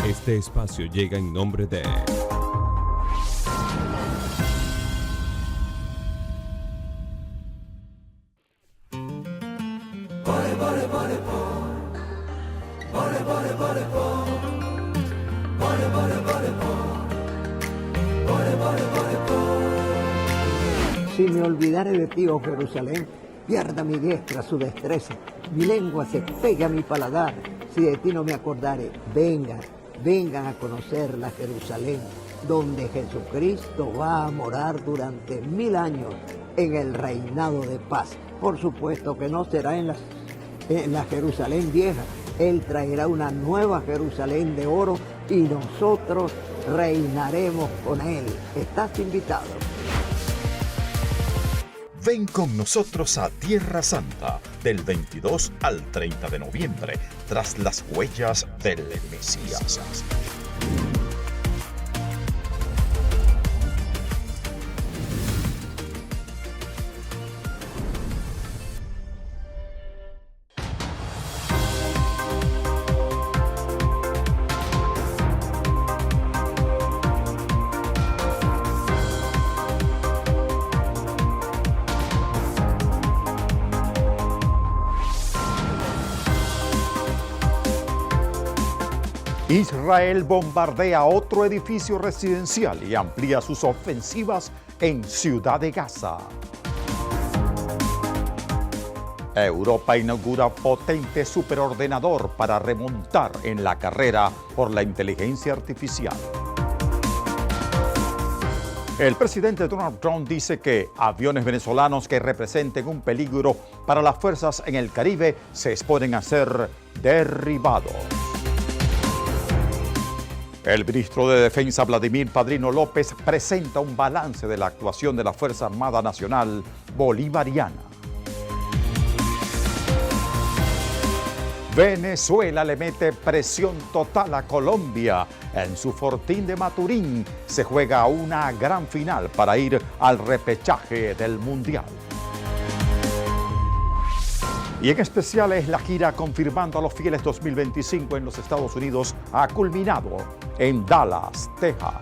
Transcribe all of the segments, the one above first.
Este espacio llega en nombre de Si me olvidare de ti, oh Jerusalén, pierda mi diestra su destreza, mi lengua se pegue a mi paladar. Si de ti no me acordare, vengan a conocer la Jerusalén, donde Jesucristo va a morar durante 1000 años en el reinado de paz. Por supuesto que no será en la Jerusalén vieja. Él traerá una nueva Jerusalén de oro y nosotros reinaremos con él. Estás invitado. Ven con nosotros a Tierra Santa del 22 al 30 de noviembre, tras las huellas del Mesías. Israel bombardea otro edificio residencial y amplía sus ofensivas en Ciudad de Gaza. Europa inaugura potente superordenador para remontar en la carrera por la inteligencia artificial. El presidente Donald Trump dice que aviones venezolanos que representen un peligro para las fuerzas en el Caribe se exponen a ser derribados. El ministro de Defensa Vladimir Padrino López presenta un balance de la actuación de la Fuerza Armada Nacional Bolivariana. Venezuela le mete presión total a Colombia. En su fortín de Maturín se juega una gran final para ir al repechaje del Mundial. Y en especial es la gira Confirmando a los Fieles 2025 en los Estados Unidos ha culminado en Dallas, Texas.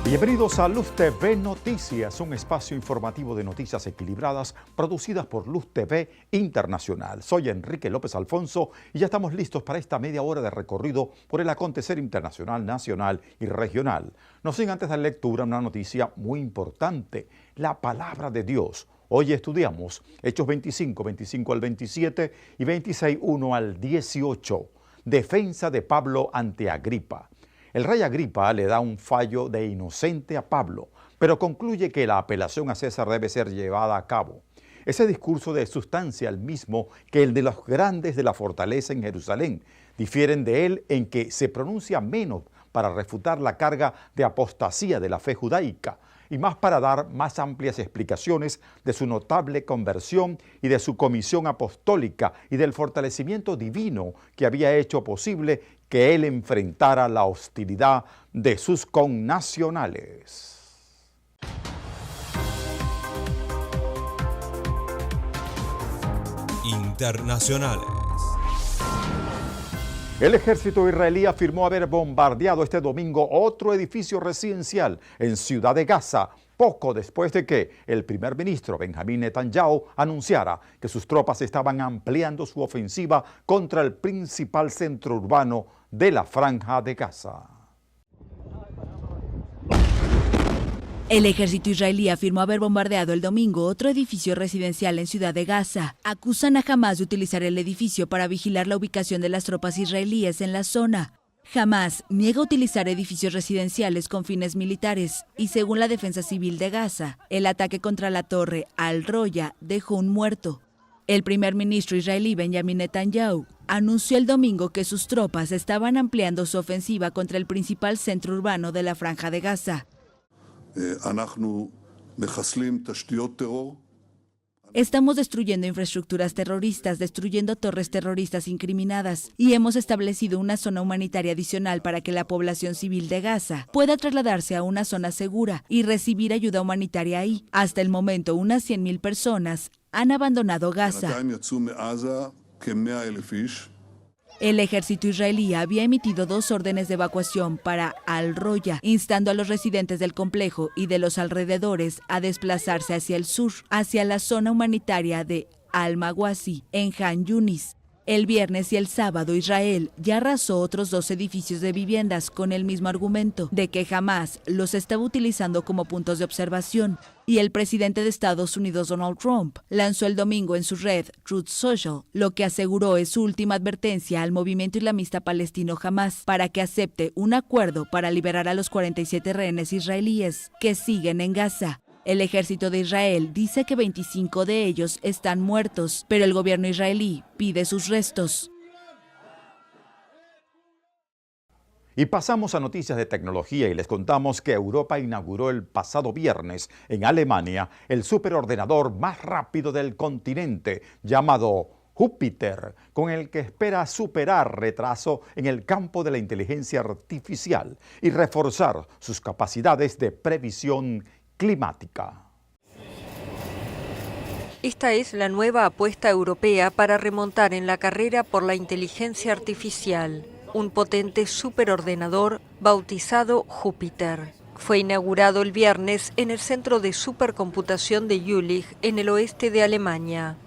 Bienvenidos a Luz TV Noticias, un espacio informativo de noticias equilibradas producidas por Luz TV Internacional. Soy Enrique López Alfonso y ya estamos listos para esta media hora de recorrido por el acontecer internacional, nacional y regional. No sin antes dar lectura a una noticia muy importante, la palabra de Dios. Hoy estudiamos Hechos 25, 25 al 27 y 26, 1 al 18. Defensa de Pablo ante Agripa. El rey Agripa le da un fallo de inocente a Pablo, pero concluye que la apelación a César debe ser llevada a cabo. Ese discurso de sustancia el mismo que el de los grandes de la fortaleza en Jerusalén. Difieren de él en que se pronuncia menos para refutar la carga de apostasía de la fe judaica y más para dar más amplias explicaciones de su notable conversión y de su comisión apostólica y del fortalecimiento divino que había hecho posible que él enfrentara la hostilidad de sus connacionales. Internacionales. El ejército israelí afirmó haber bombardeado este domingo otro edificio residencial en Ciudad de Gaza, poco después de que el primer ministro Benjamín Netanyahu anunciara que sus tropas estaban ampliando su ofensiva contra el principal centro urbano de la Franja de Gaza. El ejército israelí afirmó haber bombardeado el domingo otro edificio residencial en Ciudad de Gaza. Acusan a Hamás de utilizar el edificio para vigilar la ubicación de las tropas israelíes en la zona. Hamás niega utilizar edificios residenciales con fines militares y, según la Defensa Civil de Gaza, el ataque contra la torre Al-Roya dejó un muerto. El primer ministro israelí Benjamín Netanyahu anunció el domingo que sus tropas estaban ampliando su ofensiva contra el principal centro urbano de la Franja de Gaza. Estamos destruyendo infraestructuras terroristas, destruyendo torres terroristas incriminadas y hemos establecido una zona humanitaria adicional para que la población civil de Gaza pueda trasladarse a una zona segura y recibir ayuda humanitaria ahí. Hasta el momento, unas 100.000 personas han abandonado Gaza. El ejército israelí había emitido 2 órdenes de evacuación para Al-Roya, instando a los residentes del complejo y de los alrededores a desplazarse hacia el sur, hacia la zona humanitaria de Al-Mawasi, en Han Yunis. El viernes y el sábado, Israel ya arrasó otros 2 edificios de viviendas con el mismo argumento de que Hamás los estaba utilizando como puntos de observación. Y el presidente de Estados Unidos, Donald Trump, lanzó el domingo en su red Truth Social lo que aseguró es su última advertencia al movimiento islamista palestino Hamás para que acepte un acuerdo para liberar a los 47 rehenes israelíes que siguen en Gaza. El ejército de Israel dice que 25 de ellos están muertos, pero el gobierno israelí pide sus restos. Y pasamos a noticias de tecnología y les contamos que Europa inauguró el pasado viernes en Alemania el superordenador más rápido del continente llamado Júpiter, con el que espera superar retraso en el campo de la inteligencia artificial y reforzar sus capacidades de previsión climática. Esta es la nueva apuesta europea para remontar en la carrera por la inteligencia artificial, un potente superordenador bautizado Júpiter. Fue inaugurado el viernes en el centro de supercomputación de Jülich, en el oeste de Alemania.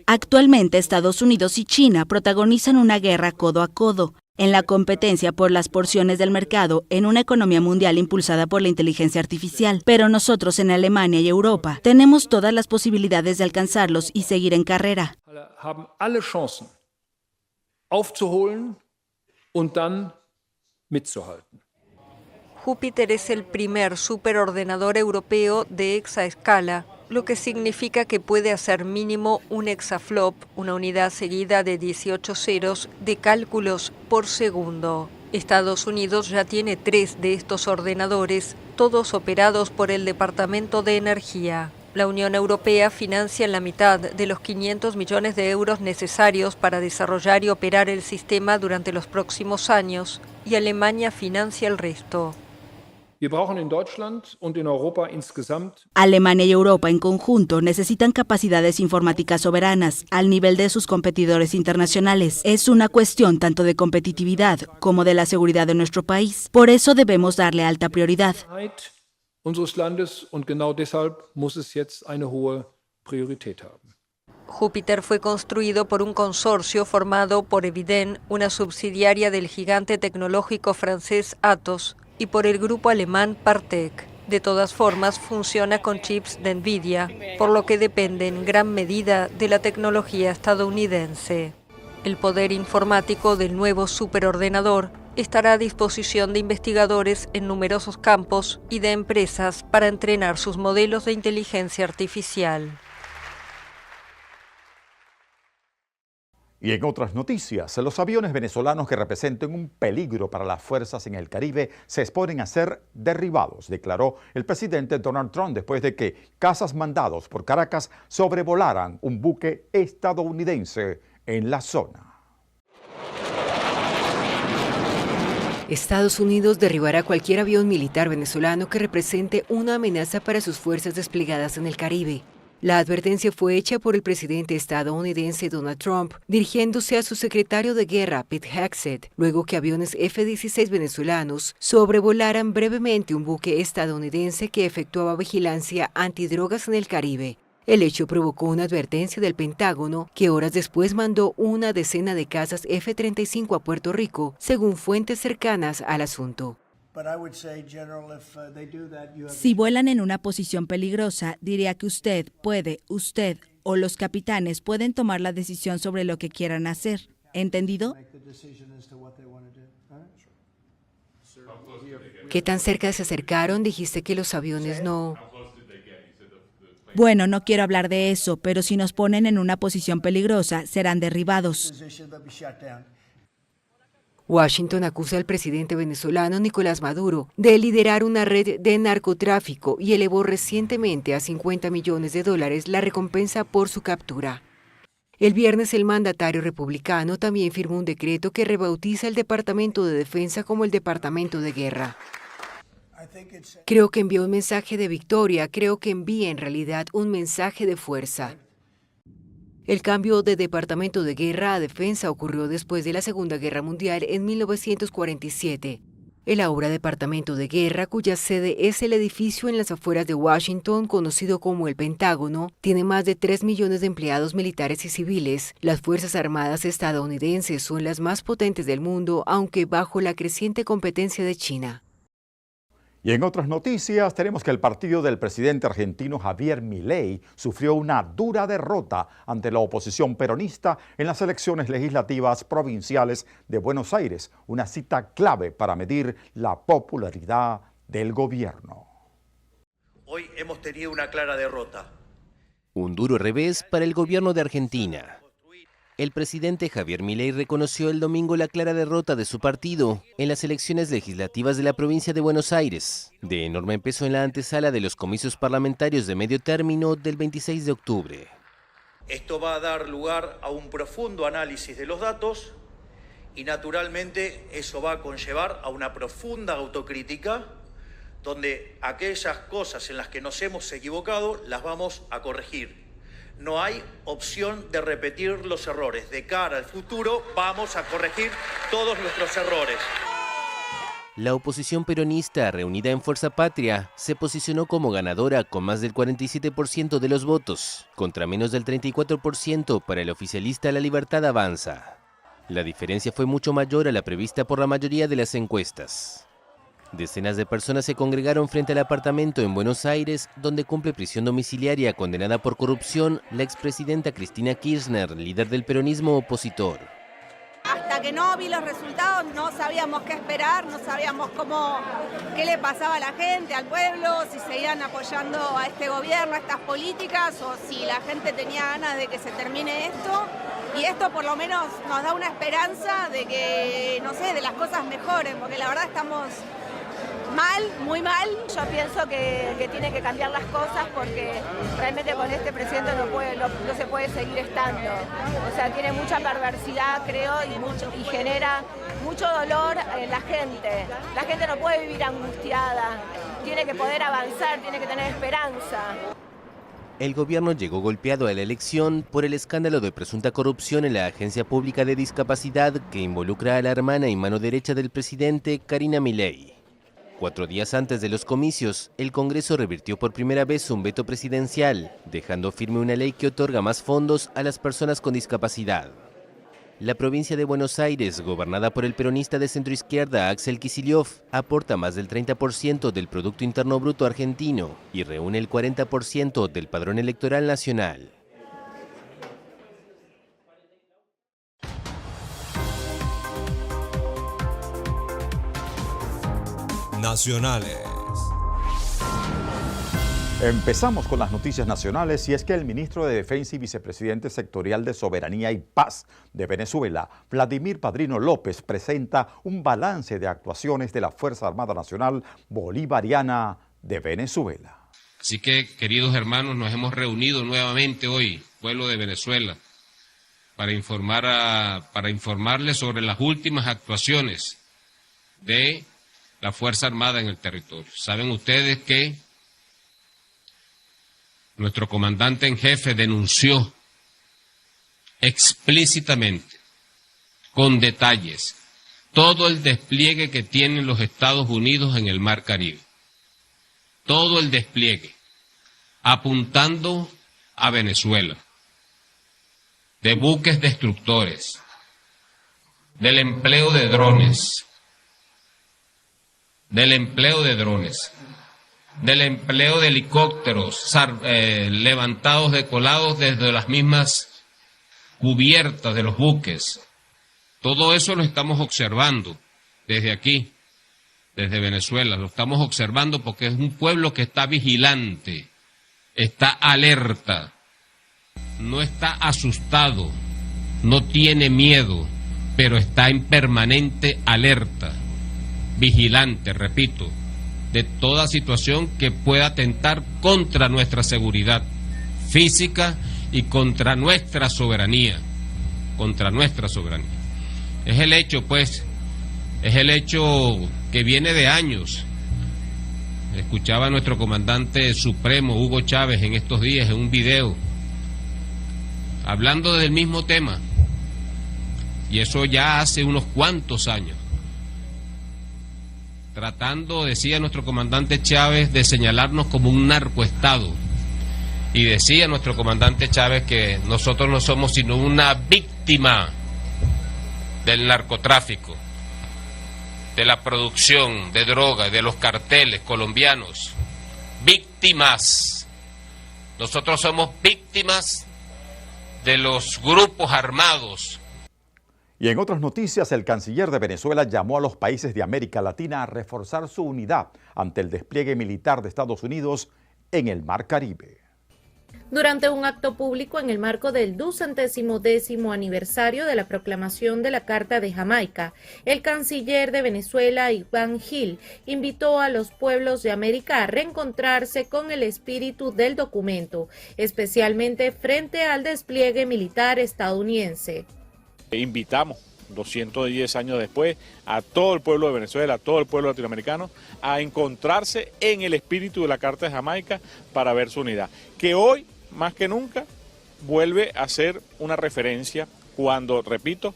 Actualmente, Estados Unidos y China protagonizan una guerra codo a codo en la competencia por las porciones del mercado en una economía mundial impulsada por la inteligencia artificial. Pero nosotros en Alemania y Europa tenemos todas las posibilidades de alcanzarlos y seguir en carrera. Júpiter es el primer superordenador europeo de exaescala, lo que significa que puede hacer mínimo un exaflop, una unidad seguida de 18 ceros de cálculos por segundo. Estados Unidos ya tiene 3 de estos ordenadores, todos operados por el Departamento de Energía. La Unión Europea financia la mitad de los 500 millones de euros necesarios para desarrollar y operar el sistema durante los próximos años, y Alemania financia el resto. Alemania y Europa en conjunto necesitan capacidades informáticas soberanas al nivel de sus competidores internacionales. Es una cuestión tanto de competitividad como de la seguridad de nuestro país. Por eso debemos darle alta prioridad. Júpiter fue construido por un consorcio formado por Eviden, una subsidiaria del gigante tecnológico francés Atos, y por el grupo alemán Partec. De todas formas, funciona con chips de Nvidia, por lo que depende en gran medida de la tecnología estadounidense. El poder informático del nuevo superordenador estará a disposición de investigadores en numerosos campos y de empresas para entrenar sus modelos de inteligencia artificial. Y en otras noticias, los aviones venezolanos que representen un peligro para las fuerzas en el Caribe se exponen a ser derribados, declaró el presidente Donald Trump después de que cazas mandados por Caracas sobrevolaran un buque estadounidense en la zona. Estados Unidos derribará cualquier avión militar venezolano que represente una amenaza para sus fuerzas desplegadas en el Caribe. La advertencia fue hecha por el presidente estadounidense Donald Trump, dirigiéndose a su secretario de guerra, Pete Hegseth, luego que aviones F-16 venezolanos sobrevolaran brevemente un buque estadounidense que efectuaba vigilancia antidrogas en el Caribe. El hecho provocó una advertencia del Pentágono, que horas después mandó una decena de cazas F-35 a Puerto Rico, según fuentes cercanas al asunto. Si vuelan en una posición peligrosa, diría que usted o los capitanes pueden tomar la decisión sobre lo que quieran hacer. ¿Entendido? ¿Qué tan cerca se acercaron? Dijiste que los aviones no... Bueno, no quiero hablar de eso, pero si nos ponen en una posición peligrosa, serán derribados. Washington acusa al presidente venezolano Nicolás Maduro de liderar una red de narcotráfico y elevó recientemente a $50 millones la recompensa por su captura. El viernes el mandatario republicano también firmó un decreto que rebautiza el Departamento de Defensa como el Departamento de Guerra. Creo que envió un mensaje de victoria, creo que envía en realidad un mensaje de fuerza. El cambio de Departamento de Guerra a Defensa ocurrió después de la Segunda Guerra Mundial en 1947. El ahora Departamento de Guerra, cuya sede es el edificio en las afueras de Washington, conocido como el Pentágono, tiene más de 3 millones de empleados militares y civiles. Las Fuerzas Armadas estadounidenses son las más potentes del mundo, aunque bajo la creciente competencia de China. Y en otras noticias tenemos que el partido del presidente argentino Javier Milei sufrió una dura derrota ante la oposición peronista en las elecciones legislativas provinciales de Buenos Aires, una cita clave para medir la popularidad del gobierno. Hoy hemos tenido una clara derrota. Un duro revés para el gobierno de Argentina. El presidente Javier Milei reconoció el domingo la clara derrota de su partido en las elecciones legislativas de la provincia de Buenos Aires, de enorme peso en la antesala de los comicios parlamentarios de medio término del 26 de octubre. Esto va a dar lugar a un profundo análisis de los datos y naturalmente eso va a conllevar a una profunda autocrítica donde aquellas cosas en las que nos hemos equivocado las vamos a corregir. No hay opción de repetir los errores. De cara al futuro vamos a corregir todos nuestros errores. La oposición peronista, reunida en Fuerza Patria, se posicionó como ganadora con más del 47% de los votos, contra menos del 34% para el oficialista La Libertad Avanza. La diferencia fue mucho mayor a la prevista por la mayoría de las encuestas. Decenas de personas se congregaron frente al apartamento en Buenos Aires, donde cumple prisión domiciliaria condenada por corrupción la expresidenta Cristina Kirchner, líder del peronismo opositor. Hasta que no vi los resultados no sabíamos qué esperar, no sabíamos qué le pasaba a la gente, al pueblo, si seguían apoyando a este gobierno, a estas políticas, o si la gente tenía ganas de que se termine esto. Y esto por lo menos nos da una esperanza de que, no sé, de las cosas mejoren, porque la verdad estamos mal, muy mal. Yo pienso que tiene que cambiar las cosas porque realmente con este presidente no se puede seguir estando. O sea, tiene mucha perversidad, creo, y genera mucho dolor en la gente. La gente no puede vivir angustiada, tiene que poder avanzar, tiene que tener esperanza. El gobierno llegó golpeado a la elección por el escándalo de presunta corrupción en la Agencia Pública de Discapacidad que involucra a la hermana y mano derecha del presidente, Karina Milei. 4 días antes de los comicios, el Congreso revirtió por primera vez un veto presidencial, dejando firme una ley que otorga más fondos a las personas con discapacidad. La provincia de Buenos Aires, gobernada por el peronista de centroizquierda Axel Kicillof, aporta más del 30% del Producto Interno Bruto argentino y reúne el 40% del padrón electoral nacional. Nacionales. Empezamos con las noticias nacionales y es que el ministro de Defensa y vicepresidente sectorial de Soberanía y Paz de Venezuela, Vladimir Padrino López, presenta un balance de actuaciones de la Fuerza Armada Nacional Bolivariana de Venezuela. Así que, queridos hermanos, nos hemos reunido nuevamente hoy, pueblo de Venezuela, para informarles sobre las últimas actuaciones de la Fuerza Armada en el territorio. Saben ustedes que nuestro comandante en jefe denunció explícitamente, con detalles, todo el despliegue que tienen los Estados Unidos en el Mar Caribe. Todo el despliegue, apuntando a Venezuela, de buques destructores, del empleo de drones, del empleo de helicópteros levantados, decolados desde las mismas cubiertas de los buques. Todo eso lo estamos observando desde aquí, desde Venezuela. Lo estamos observando porque es un pueblo que está vigilante, está alerta, no está asustado, no tiene miedo, pero está en permanente alerta, vigilante, repito, de toda situación que pueda atentar contra nuestra seguridad física y contra nuestra soberanía, Es el hecho, pues, es el hecho que viene de años. Escuchaba a nuestro comandante supremo, Hugo Chávez, en estos días, en un video, hablando del mismo tema, y eso ya hace unos cuantos años, tratando, decía nuestro comandante Chávez, de señalarnos como un narcoestado, y decía nuestro comandante Chávez que nosotros no somos sino una víctima del narcotráfico, de la producción de droga, de los carteles colombianos. Víctimas. Nosotros somos víctimas de los grupos armados. Y en otras noticias, el canciller de Venezuela llamó a los países de América Latina a reforzar su unidad ante el despliegue militar de Estados Unidos en el Mar Caribe. Durante un acto público en el marco del 210º aniversario de la proclamación de la Carta de Jamaica, el canciller de Venezuela, Iván Gil, invitó a los pueblos de América a reencontrarse con el espíritu del documento, especialmente frente al despliegue militar estadounidense. Invitamos 210 años después a todo el pueblo de Venezuela, a todo el pueblo latinoamericano a encontrarse en el espíritu de la Carta de Jamaica para ver su unidad, que hoy más que nunca vuelve a ser una referencia cuando, repito,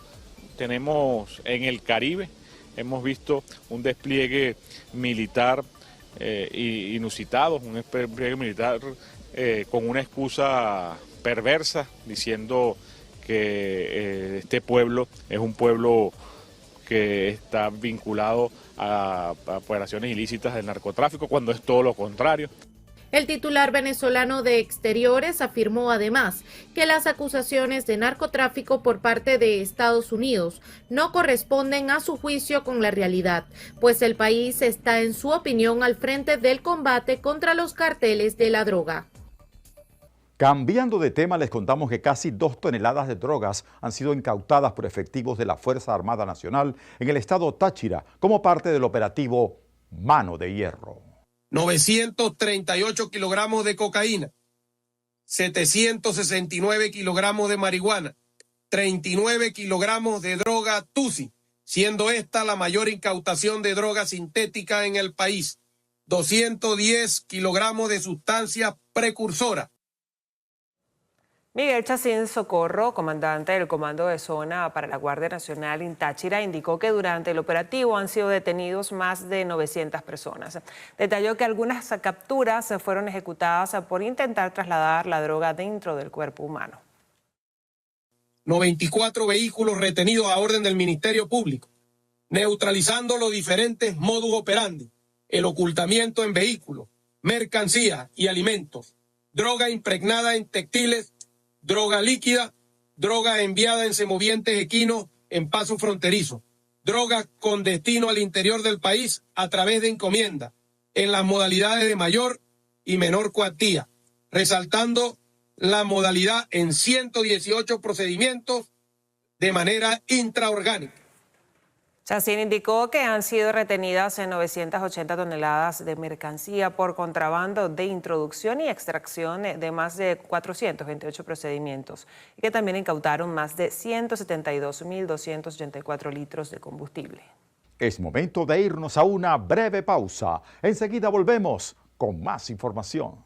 tenemos en el Caribe, hemos visto un despliegue militar inusitado, un despliegue militar con una excusa perversa, diciendo que este pueblo es un pueblo que está vinculado a operaciones ilícitas del narcotráfico, cuando es todo lo contrario. El titular venezolano de Exteriores afirmó además que las acusaciones de narcotráfico por parte de Estados Unidos no corresponden a su juicio con la realidad, pues el país está, en su opinión, al frente del combate contra los carteles de la droga. Cambiando de tema, les contamos que casi 2 toneladas de drogas han sido incautadas por efectivos de la Fuerza Armada Nacional en el estado Táchira como parte del operativo Mano de Hierro. 938 kilogramos de cocaína, 769 kilogramos de marihuana, 39 kilogramos de droga Tusi, siendo esta la mayor incautación de droga sintética en el país, 210 kilogramos de sustancia precursora. Miguel Chacín Socorro, comandante del Comando de Zona para la Guardia Nacional en Táchira, indicó que durante el operativo han sido detenidos más de 900 personas. Detalló que algunas capturas fueron ejecutadas por intentar trasladar la droga dentro del cuerpo humano. 94 vehículos retenidos a orden del Ministerio Público, neutralizando los diferentes modus operandi, el ocultamiento en vehículos, mercancías y alimentos, droga impregnada en textiles, droga líquida, droga enviada en semovientes equinos en paso fronterizo, droga con destino al interior del país a través de encomienda, en las modalidades de mayor y menor cuantía, resaltando la modalidad en 118 procedimientos de manera intraorgánica. Chacín indicó que han sido retenidas en 980 toneladas de mercancía por contrabando de introducción y extracción de más de 428 procedimientos y que también incautaron más de 172.284 litros de combustible. Es momento de irnos a una breve pausa. Enseguida volvemos con más información.